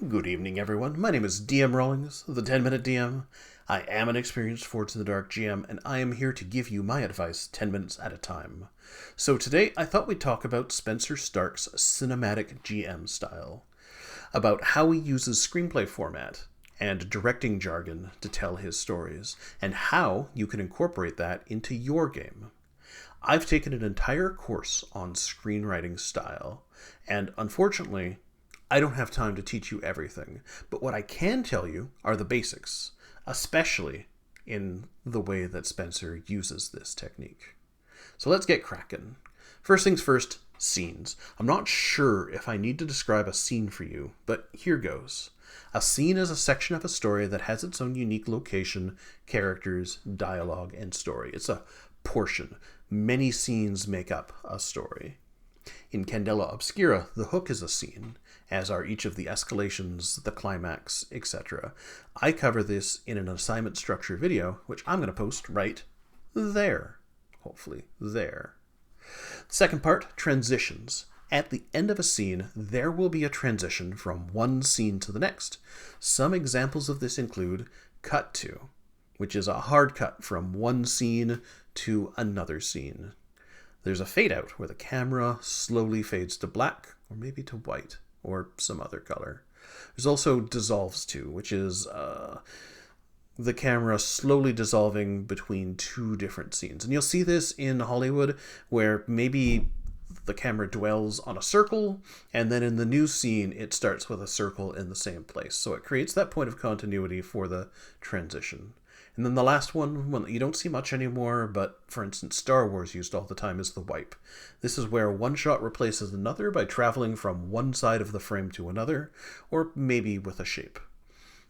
Good evening, everyone. My name is DM Rawlings, the 10-Minute DM. I am an experienced Forged in the Dark GM, and I am here to give you my advice 10 minutes at a time. So today, I thought we'd talk about Spencer Stark's cinematic GM style, about how he uses screenplay format and directing jargon to tell his stories, and how you can incorporate that into your game. I've taken an entire course on screenwriting style, and unfortunately, I don't have time to teach you everything, but what I can tell you are the basics, especially in the way that Spencer uses this technique. So let's get cracking. First things first, scenes. I'm not sure if I need to describe a scene for you, but here goes. A scene is a section of a story that has its own unique location, characters, dialogue, and story. It's a portion. Many scenes make up a story. In Candela Obscura, the hook is a scene, as are each of the escalations, the climax, etc. I cover this in an assignment structure video, which I'm going to post right there. Hopefully there. Second part, transitions. At the end of a scene, there will be a transition from one scene to the next. Some examples of this include cut to, which is a hard cut from one scene to another scene. There's a fade out where the camera slowly fades to black, or maybe to white, or some other color. There's also dissolves to, which is the camera slowly dissolving between two different scenes. And you'll see this in Hollywood, where maybe the camera dwells on a circle, and then in the new scene, it starts with a circle in the same place. So it creates that point of continuity for the transition. And then the last one you don't see much anymore, but for instance, Star Wars used all the time, is the wipe. This is where one shot replaces another by traveling from one side of the frame to another, or maybe with a shape.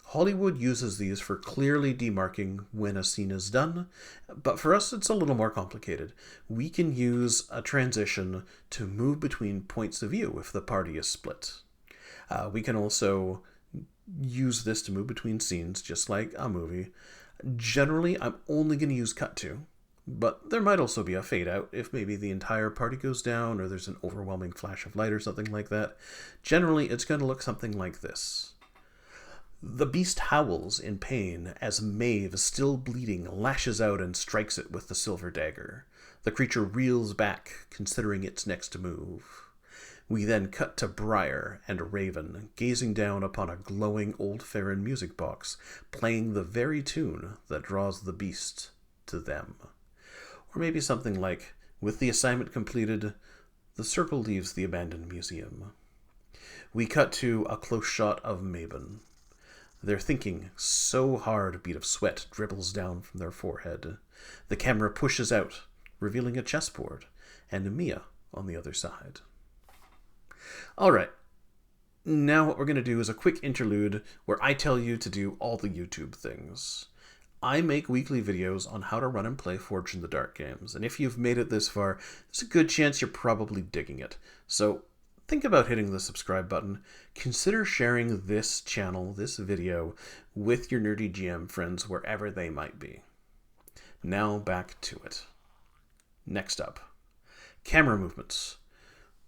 Hollywood uses these for clearly demarking when a scene is done, but for us it's a little more complicated. We can use a transition to move between points of view if the party is split. We can also use this to move between scenes, just like a movie. Generally, I'm only going to use cut to, but there might also be a fade out if maybe the entire party goes down or there's an overwhelming flash of light or something like that. Generally, it's going to look something like this. The beast howls in pain as Maeve, still bleeding, lashes out and strikes it with the silver dagger. The creature reels back, considering its next move. We then cut to Briar and Raven, gazing down upon a glowing old Farron music box, playing the very tune that draws the beast to them. Or maybe something like, with the assignment completed, the circle leaves the abandoned museum. We cut to a close shot of Mabon. They're thinking so hard a bead of sweat dribbles down from their forehead. The camera pushes out, revealing a chessboard, and Mia on the other side. Alright, now what we're going to do is a quick interlude where I tell you to do all the YouTube things. I make weekly videos on how to run and play Forged in the Dark games, and if you've made it this far, there's a good chance you're probably digging it. So think about hitting the subscribe button. Consider sharing this channel, this video, with your nerdy GM friends wherever they might be. Now back to it. Next up, camera movements.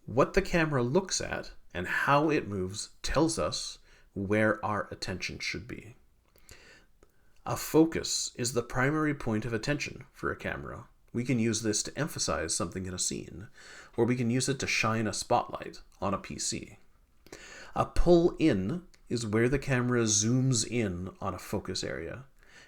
What the camera looks at and how it moves tells us where our attention should be. A focus is the primary point of attention for a camera. We can use this to emphasize something in a scene, or we can use it to shine a spotlight on a PC. A pull in is where the camera zooms in on a focus area.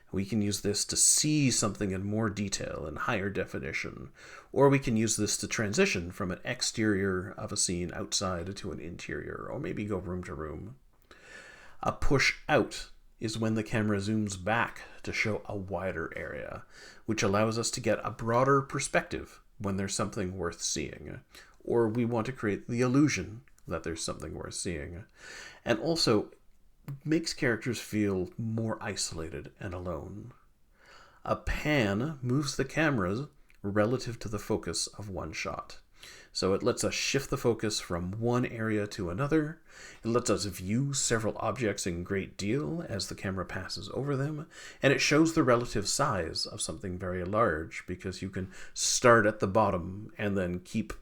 We can use this to see something in more detail and higher definition, or we can use this to transition from an exterior of a scene outside to an interior, or maybe go room to room. A push out is when the camera zooms back to show a wider area, which allows us to get a broader perspective when there's something worth seeing, or we want to create the illusion that there's something worth seeing. And also, makes characters feel more isolated and alone. A pan moves the camera relative to the focus of one shot. So it lets us shift the focus from one area to another. It lets us view several objects in great deal as the camera passes over them. And it shows the relative size of something very large, because you can start at the bottom and then keep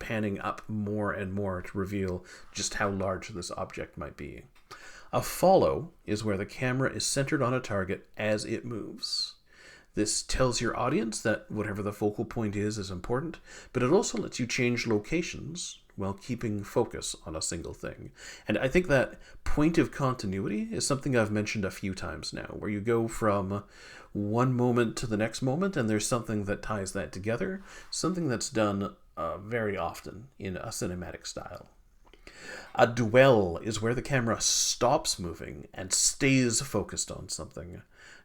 panning up more and more to reveal just how large this object might be. A follow is where the camera is centered on a target as it moves. This tells your audience that whatever the focal point is important, but it also lets you change locations while keeping focus on a single thing. And I think that point of continuity is something I've mentioned a few times now, where you go from one moment to the next moment and there's something that ties that together, something that's done very often in a cinematic style. A dwell is where the camera stops moving and stays focused on something.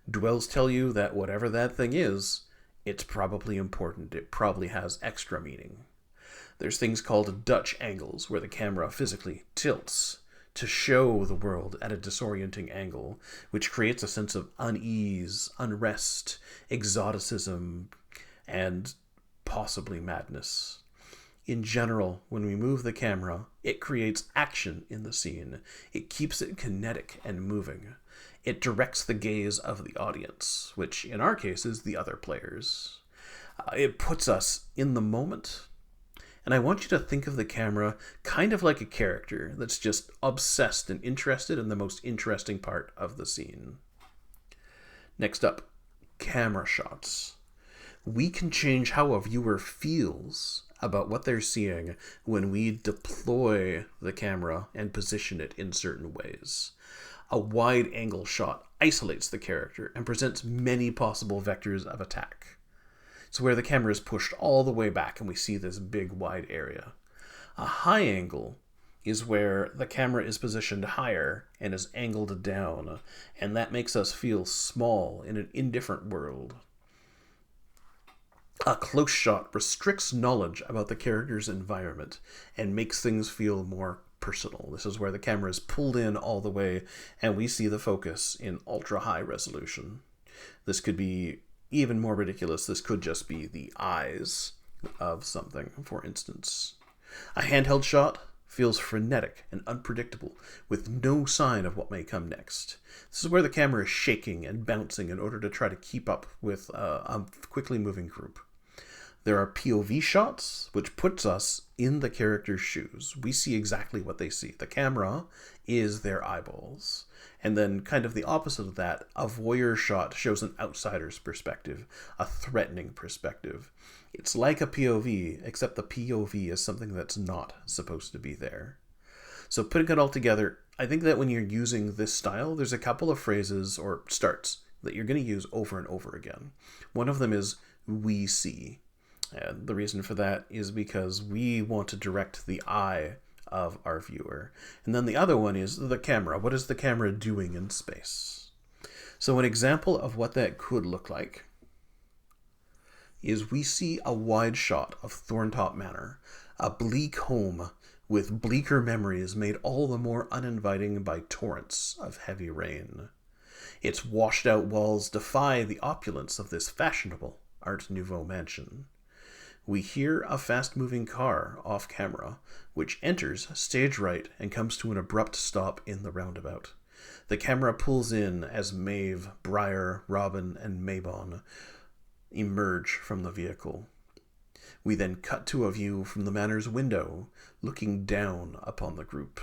Dwells tell you that whatever that thing is, it's probably important. It probably has extra meaning. There's things called Dutch angles, where the camera physically tilts to show the world at a disorienting angle, which creates a sense of unease, unrest, exoticism, and possibly madness. In general, when we move the camera, it creates action in the scene. It keeps it kinetic and moving. It directs the gaze of the audience, which in our case is the other players. It puts us in the moment. And I want you to think of the camera kind of like a character that's just obsessed and interested in the most interesting part of the scene. Next up, camera shots. We can change how a viewer feels about what they're seeing when we deploy the camera and position it in certain ways. A wide-angle shot isolates the character and presents many possible vectors of attack. It's where the camera is pushed all the way back and we see this big, wide area. A high angle is where the camera is positioned higher and is angled down, and that makes us feel small in an indifferent world. A close shot restricts knowledge about the character's environment and makes things feel more personal. This is where the camera is pulled in all the way and we see the focus in ultra high resolution. This could be even more ridiculous. This could just be the eyes of something, for instance. A handheld shot feels frenetic and unpredictable, with no sign of what may come next. This is where the camera is shaking and bouncing in order to try to keep up with a quickly moving group. There are POV shots, which puts us in the character's shoes. We see exactly what they see. The camera is their eyeballs. And then kind of the opposite of that, a voyeur shot shows an outsider's perspective, a threatening perspective. It's like a POV, except the POV is something that's not supposed to be there. So putting it all together, I think that when you're using this style, there's a couple of phrases or starts that you're going to use over and over again. One of them is, we see. And the reason for that is because we want to direct the eye of our viewer. And then the other one is the camera. What is the camera doing in space? So an example of what that could look like is we see a wide shot of Thorntop Manor, a bleak home with bleaker memories made all the more uninviting by torrents of heavy rain. Its washed out walls defy the opulence of this fashionable Art Nouveau mansion. We hear a fast-moving car off camera, which enters stage right and comes to an abrupt stop in the roundabout. The camera pulls in as Maeve, Briar, Robin, and Mabon emerge from the vehicle. We then cut to a view from the manor's window, looking down upon the group.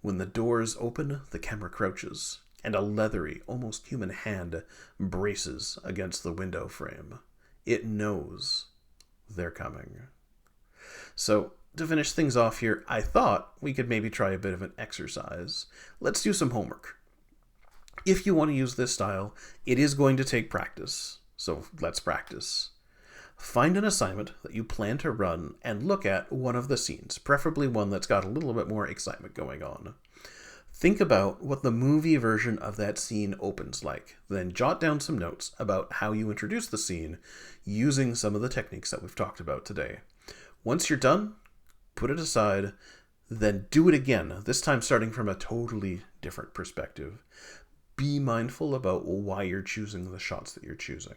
When the doors open, the camera crouches, and a leathery, almost human hand braces against the window frame. It knows they're coming. So, to finish things off here, I thought we could maybe try a bit of an exercise. Let's do some homework. If you want to use this style, it is going to take practice. So let's practice. Find an assignment that you plan to run and look at one of the scenes, preferably one that's got a little bit more excitement going on. Think about what the movie version of that scene opens like, then jot down some notes about how you introduce the scene using some of the techniques that we've talked about today. Once you're done, put it aside, then do it again, this time starting from a totally different perspective. Be mindful about why you're choosing the shots that you're choosing.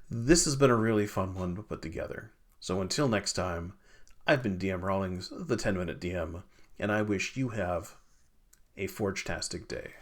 This has been a really fun one to put together. So until next time, I've been DM Rawlings, the 10-Minute DM, and I wish you have a forge-tastic day.